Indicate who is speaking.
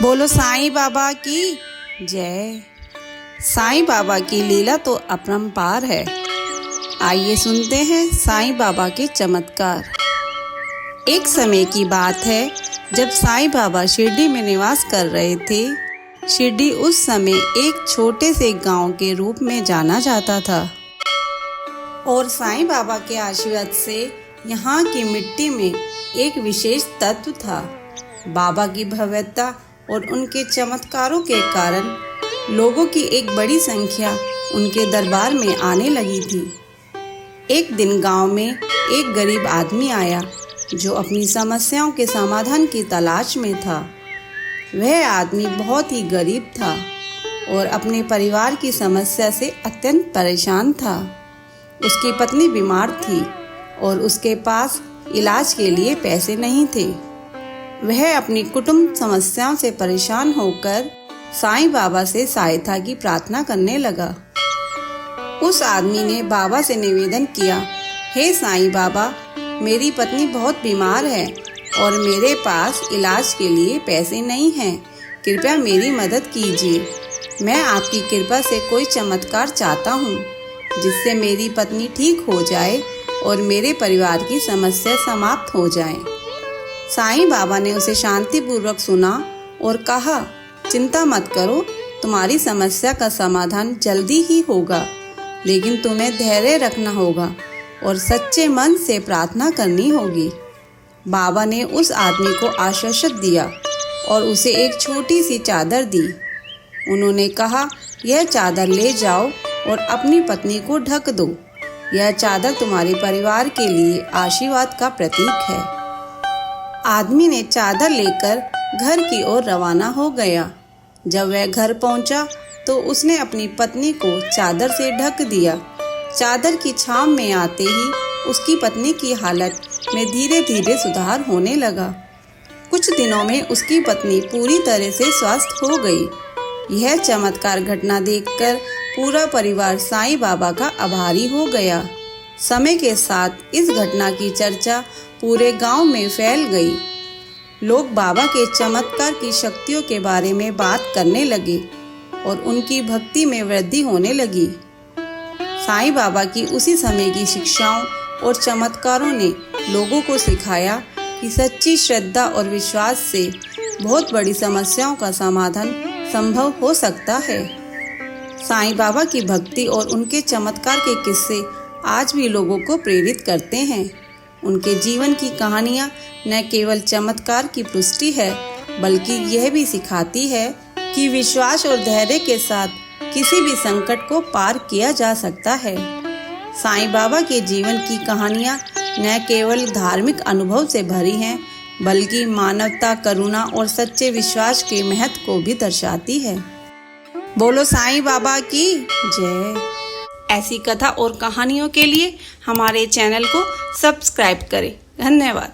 Speaker 1: बोलो साईं बाबा की जय। साईं बाबा की लीला तो अपरंपार है। आइए सुनते हैं साईं बाबा के चमत्कार। एक समय की बात है जब साईं बाबा शिरडी में निवास कर रहे थे। शिरडी उस समय एक छोटे से गांव के रूप में जाना जाता था और साईं बाबा के आशीर्वाद से यहाँ की मिट्टी में एक विशेष तत्व था। बाबा की भव्यता और उनके चमत्कारों के कारण लोगों की एक बड़ी संख्या उनके दरबार में आने लगी थी। एक दिन गांव में एक गरीब आदमी आया जो अपनी समस्याओं के समाधान की तलाश में था। वह आदमी बहुत ही गरीब था और अपने परिवार की समस्या से अत्यंत परेशान था। उसकी पत्नी बीमार थी और उसके पास इलाज के लिए पैसे नहीं थे। वह अपनी कुटुंब समस्याओं से परेशान होकर साईं बाबा से सहायता की प्रार्थना करने लगा। उस आदमी ने बाबा से निवेदन किया, हे साईं बाबा, मेरी पत्नी बहुत बीमार है और मेरे पास इलाज के लिए पैसे नहीं हैं। कृपया मेरी मदद कीजिए। मैं आपकी कृपा से कोई चमत्कार चाहता हूँ जिससे मेरी पत्नी ठीक हो जाए और मेरे परिवार की समस्या समाप्त हो जाए। साईं बाबा ने उसे शांतिपूर्वक सुना और कहा, चिंता मत करो, तुम्हारी समस्या का समाधान जल्दी ही होगा, लेकिन तुम्हें धैर्य रखना होगा और सच्चे मन से प्रार्थना करनी होगी। बाबा ने उस आदमी को आश्वासन दिया और उसे एक छोटी सी चादर दी। उन्होंने कहा, यह चादर ले जाओ और अपनी पत्नी को ढक दो। यह चादर तुम्हारे परिवार के लिए आशीर्वाद का प्रतीक है। आदमी ने चादर लेकर घर की ओर रवाना हो गया। जब वह घर पहुंचा तो उसने अपनी पत्नी को चादर से ढक दिया। चादर की छांव में आते ही उसकी पत्नी की हालत में धीरे धीरे सुधार होने लगा। कुछ दिनों में उसकी पत्नी पूरी तरह से स्वस्थ हो गई। यह चमत्कार घटना देखकर पूरा परिवार साईं बाबा का आभारी हो गया। समय के साथ इस घटना की चर्चा पूरे गांव में फैल गई। लोग बाबा के चमत्कार की शक्तियों के बारे में बात करने लगे और उनकी भक्ति में वृद्धि होने लगी। साईं बाबा की उसी समय की शिक्षाओं और चमत्कारों ने लोगों को सिखाया कि सच्ची श्रद्धा और विश्वास से बहुत बड़ी समस्याओं का समाधान संभव हो सकता है। साईं बाबा की भक्ति और उनके चमत्कार के किस्से आज भी लोगों को प्रेरित करते हैं। उनके जीवन की कहानियाँ न केवल चमत्कार की पुष्टि है, बल्कि यह भी सिखाती है कि विश्वास और धैर्य के साथ किसी भी संकट को पार किया जा सकता है। साईं बाबा के जीवन की कहानियाँ न केवल धार्मिक अनुभव से भरी हैं, बल्कि मानवता, करुणा और सच्चे विश्वास के महत्व को भी दर्शाती है। बोलो साईं बाबा की जय। ऐसी कथा और कहानियों के लिए हमारे चैनल को सब्सक्राइब करें। धन्यवाद।